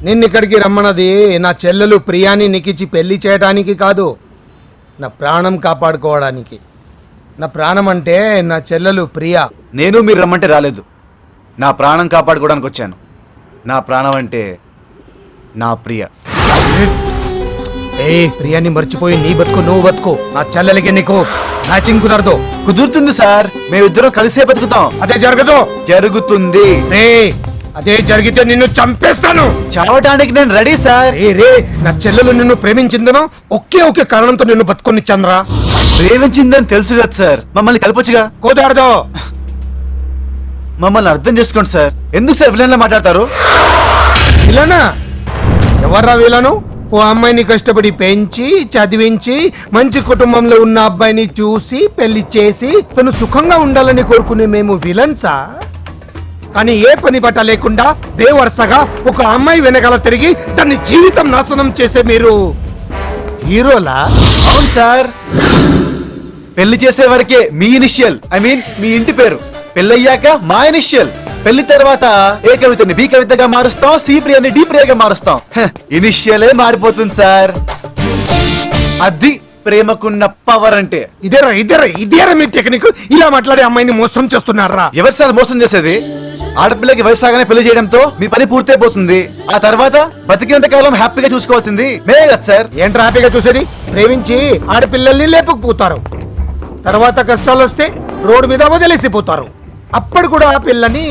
నిన్ను ఇక్కడికి రమ్మన్నది నా చెల్లెలు ప్రియాని నీకిచ్చి పెళ్లి చేయడానికి కాదు, నా ప్రాణం కాపాడుకోవడానికి. నా ప్రాణం అంటే నా చెల్లెలు ప్రియా. నేను మీరు రమ్మంటే రాలేదు, నా ప్రాణం కాపాడుకోవడానికి వచ్చాను. నా ప్రాణం అంటే నా ప్రియ. ప్రియాని మర్చిపోయి నీ బతుకు నువ్వు బతుకు. నా చెల్లెలకి నీకు మ్యాచింగ్ కుదరదు. కుదురుతుంది సార్, మేమిద్దరం కలిసే బతుకుతాం. అదే జరగదు. జరుగుతుంది. అదే జరిగితే నిన్ను చంపేస్తాను. చావటానికి నేను రెడీ సార్. నా చెల్లెలు నిన్ను ప్రేమించిందనో ఒకే కారణంతో నిన్ను బతుకొని చంద్రా. ప్రేమించిందని తెలుసు కదా సార్, మమ్మల్ని కలపొచ్చుగా. కుదరదు. మమ్మల్ని అర్థం చేసుకోండి సార్. ఎందుకు సార్ విలన్లా మాట్లాడతారు? విలనా? ఎవర్రా విలను? ఓ అమ్మాయిని కష్టపడి పెంచి చదివించి మంచి కుటుంబంలో ఉన్న అబ్బాయిని చూసి పెళ్లి చేసి తను సుఖంగా ఉండాలని కోరుకునే మేము విలన్సా? కానీ ఏ పని బట్ట లేకుండా బేవరుసగా ఒక అమ్మాయి వెనకాల తిరిగి దాన్ని జీవితం నాశనం చేసే మీరు హీరోలా? అవును సార్, పెళ్లి చేసే వరకే మీ ఇనిషియల్, మీ ఇంటి పేరు. పెళ్ళయ్యాక మా ఇనిషియల్. పెళ్లి తర్వాత ఏ కవితని బి కవితగా మారుస్తాం, సి ప్రియని డి ప్రియగా మారుస్తాం. ఇనిషియలే మారిపోతుంది సార్. అది ప్రేమకున్న పవర్ అంటే. ఇదేరా మీ టెక్నిక్? ఇలా మాట్లాడే అమ్మాయిని మోసం చేస్తున్నారా? ఎవరు సార్ మోసం చేసేది? ఆడపిల్లకి వయసాగానే పెళ్లి చేయడంతో మీ పని పూర్తయిపోతుంది. ఆ తర్వాత బతికినంత కాలం హ్యాపీగా చూసుకోవాల్సింది మేమే కదా సార్. ఏంట్రా హ్యాపీగా చూసేది? ప్రేమించి ఆడపిల్లల్ని లేపుకుపోతారు, తర్వాత కష్టాలు వస్తే రోడ్డు మీద వదిలేసిపోతారు. అప్పుడు కూడా ఆ పిల్లని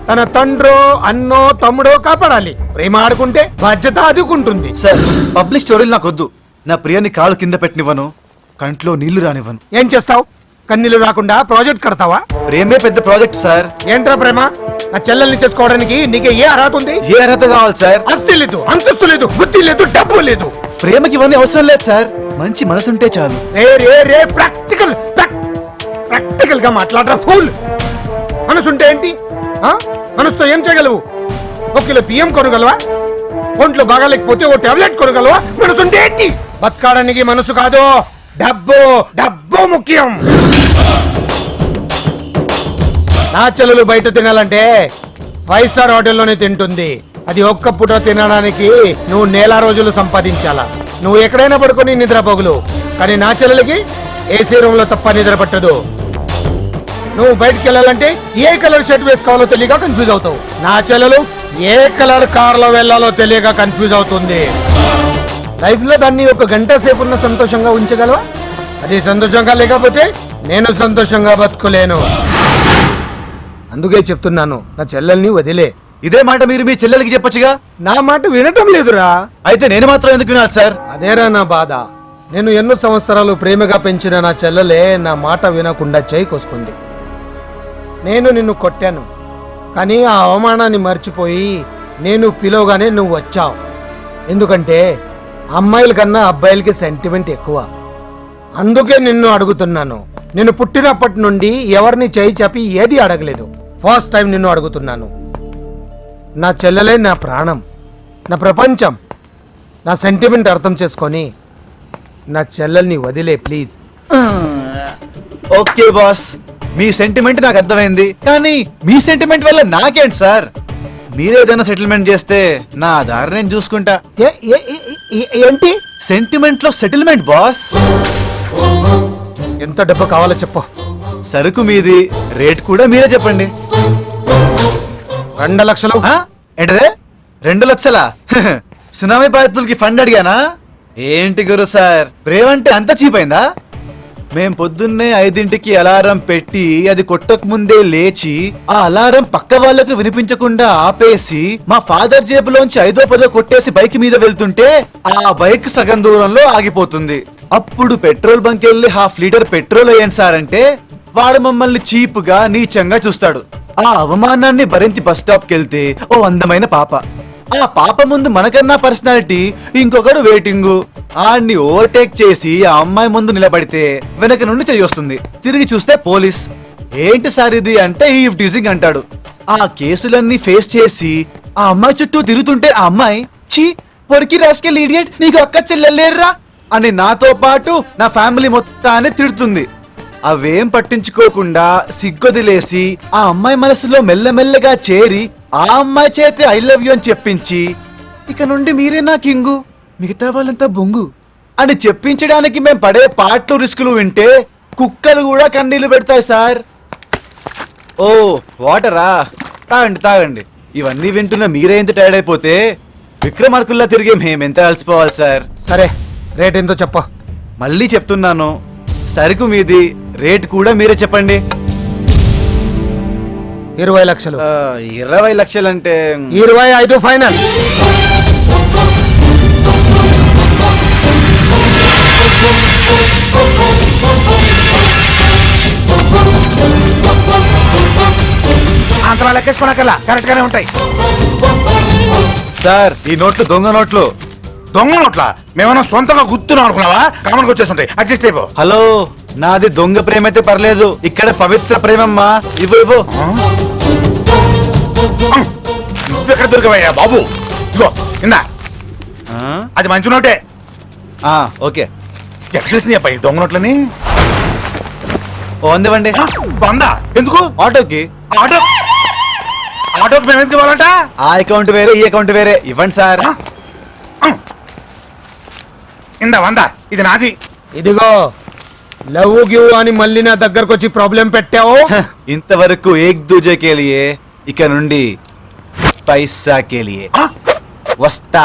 తన తండ్రో అన్నో తమ్ముడో కాపాడాలి. ప్రేమ ఆడుకుంటే బాధ్యత అదుకుంటుంది. సార్, పబ్లిక్ స్టోరీలు నాకొద్దు. నా ప్రియాని కాలు కింద పెట్టనివ్వను, కంట్లో నీళ్లు రానివ్వను. ఏం చేస్తావు? కన్నీళ్లు రాకుండా ప్రాజెక్ట్ కడతావా? ప్రేమే పెద్ద ప్రాజెక్ట్ సార్. ఏంట్రా ప్రేమ? నా చెల్లెల్ని చేసుకోవడానికి నీకే ఏ అర్హత ఉంది? ఏ అర్హత కావాలి సార్? ఆస్తి లేదు, అంతస్తు లేదు, బుద్ధి లేదు, డబ్బు లేదు. ప్రేమకి ఇవన్నీ అవసరం లేదు సార్, మంచి మనసుంటే చాలు. ప్రాక్టికల్ గా మాట్లాడరా ఫూల్. మనసుంటే ఏంటి? మనసుతో ఏం చేయగలవు? ఒక కిలో బియ్యం కొనగలవా? ఒంట్లో బాగాలేకపోతే ఓ టాబ్లెట్ కొనగలవా? మనసుంటే ఏంటి? బతకడానికి మనసు కాదు, డబ్బు ముఖ్యం. నా చెల్లెలు బయట తినాలంటే 5 స్టార్ హోటల్లోనే తింటుంది. అది ఒక్క పూట తినడానికి నువ్వు నెల రోజులు సంపాదించాలా. నువ్వు ఎక్కడైనా పడుకొని నిద్రపోగులు, కానీ నా చెల్లెలకి ఏసీ రూమ్ లో తప్ప నిద్ర పట్టదు. నువ్వు బయటకు వెళ్ళాలంటే ఏ కలర్ షర్ట్ వేసుకోవాలో తెలియక కన్ఫ్యూజ్ అవుతావు. నా చెల్లెలు ఏ కలర్ కార్ లో వెళ్లాలో తెలియక కన్ఫ్యూజ్ అవుతుంది. లైఫ్ లో దాన్ని 1 గంట సేపు ఉన్న సంతోషంగా ఉంచగలవా? అది సంతోషంగా లేకపోతే నేను సంతోషంగా బతుకోలేను. అందుకే చెప్తున్నాను, నా చెల్లెల్ని వదిలే. ఇదే మాట మీరు మీ చెల్లెలకి చెప్పొచ్చుగా. నా మాట వినటం లేదురా. అయితే నేను మాత్రం ఎందుకు వినాలి సార్? అదేరా నా బాధ. నేను ఎన్నో సంవత్సరాలు ప్రేమగా పెంచిన నా చెల్లెలే నా మాట వినకుండా చేయి కోసుకుంది. నేను నిన్ను కొట్టాను, కానీ ఆ అవమానాన్ని మర్చిపోయి నేను పిలవగానే నువ్వు వచ్చావు. ఎందుకంటే అమ్మాయిల కన్నా అబ్బాయిలకి సెంటిమెంట్ ఎక్కువ. అందుకే నిన్ను అడుగుతున్నాను. నేను పుట్టినప్పటి నుండి ఎవరిని చేయి చెప్పి ఏది అడగలేదు. ఫస్ట్ టైం నిన్ను అడుగుతున్నాను. నా చెల్లెలే నా ప్రాణం, నా ప్రపంచం. నా సెంటిమెంట్ అర్థం చేసుకొని నా చెల్లెల్ని వదిలే please. Okay boss, me sentiment నాకు అర్థమైంది, కానీ మీ సెంటిమెంట్ వల్ల నాకేంటి సార్? మీరేదైనా సెటిల్మెంట్ చేస్తే నా దారి నేను చూసుకుంటా. ఏంటి సెంటిమెంట్ లో సెటిల్మెంట్ బాస్? ఎంత డబ్బు కావాలో చెప్పు. సరుకు మీది, రేట్ కూడా మీరే చెప్పండి. 2 లక్షలు. ఏంటదే 2 లక్షలా? సునామీ బాధితులకి ఫండ్ అడిగానా ఏంటి గురు సార్? ప్రేమ అంటే అంత చీప్ అయిందా? మేం పొద్దున్నే 5ంటికి అలారం పెట్టి అది కొట్టక ముందే లేచి ఆ అలారం పక్క వాళ్ళకు వినిపించకుండా ఆపేసి మా ఫాదర్ జేబులోంచి 5దో 10దో కొట్టేసి బైక్ మీద వెళ్తుంటే ఆ బైక్ సగం దూరంలో ఆగిపోతుంది. అప్పుడు పెట్రోల్ బంక్ వెళ్ళి 1/2 లీటర్ పెట్రోల్ వేయండి సార్ అంటే వాడు మమ్మల్ని చీప్ గా నీచంగా చూస్తాడు. ఆ అవమానాన్ని భరించి బస్ స్టాప్ కెళ్తే ఓ అందమైన పాప. ఆ పాప ముందు మనకన్నా పర్సనాలిటీ ఇంకొకడు వెయిటింగు. ఆడిని ఓవర్టేక్ చేసి ఆ అమ్మాయి ముందు నిలబడితే వెనక నుండి చెయ్యొస్తుంది. తిరిగి చూస్తే పోలీస్. ఏంటి సార్ ఇది అంటే ఈవ్ టీజింగ్ అంటాడు. ఆ కేసులన్నీ ఫేస్ చేసి ఆ అమ్మాయి చుట్టూ తిరుగుతుంటే ఆ అమ్మాయి చీ పొరికి రాసుకెళ్ళి ఇడియట్, నీకు అక్క చెల్లెలేర్రా అని నాతో పాటు నా ఫ్యామిలీ మొత్తాన్ని తిడుతుంది. అవేం పట్టించుకోకుండా సిగ్గొదిలేసి ఆ అమ్మాయి మనసులో మెల్లమెల్లగా చేరి ఆ అమ్మాయి చేతి ఐ లవ్ యూ అని చెప్పించి ఇక నుండి మీరే నా కింగు, మిగతా వాళ్ళంతా బొంగు అని చెప్పించడానికి మేము పడే పాటలు రిస్కులు వింటే కుక్కలు కూడా కన్నీళ్లు పెడతాయి సార్. ఓ వాటరా, తాగండి తాగండి. ఇవన్నీ వింటున్న మీరే ఎంత టైర్డ్ అయిపోతే విక్రమార్కుల్లా తిరిగే మేమెంత అలసిపోవాలి సార్. సరే, రేట్ ఎంతో చెప్పు. మళ్ళీ చెప్తున్నాను, సరుకు మీది, రేట్ కూడా మీరే చెప్పండి. 20 లక్షలు. 20 లక్షలంటే 25 ఫైనల్. అంతలా లెక్కేసుకోనక్కర్లా, కరెక్ట్ గానే ఉంటాయి. సార్ ఈ నోట్లు దొంగ నోట్లు. దొంగ నోట్ల మేమన్నా సొంతంగా గుర్తున్నాం అనుకున్నావా? కామన్కి వచ్చేస్తుంటాయి, అడ్జస్ట్ అయిపో. హలో, నాది దొంగ ప్రేమ అయితే పర్లేదు, ఇక్కడ పవిత్ర ప్రేమమ్మా. ఇవ్వు ఇవ్వు. నువ్వెక్కడ దొరికవయ్యా బాబు? ఇగో ఇందా, ఆ? అది మంచి నోటే. ఓకే, ఎక్కడ చేసింది అబ్బాయి దొంగ నోట్లని? ఓ అందివ్వండి. వందా ఎందుకు? ఆటోకి. ఆటో ఆటోకి మేము ఎందుకు ఇవ్వాలంట? ఆ అకౌంట్ వేరే, ఈ అకౌంట్ వేరే. ఇవ్వండి సార్. ఇందా వందా, ఇది నాది. ఇదిగో లవ్ గివ్ అని మళ్ళీ నా దగ్గరకు వచ్చి ప్రాబ్లం పెట్టావు. ఇంతవరకు ఏక్ దూజే కేలియే, ఇక నుండి పైసా కేలియే. ఆ? వస్తా.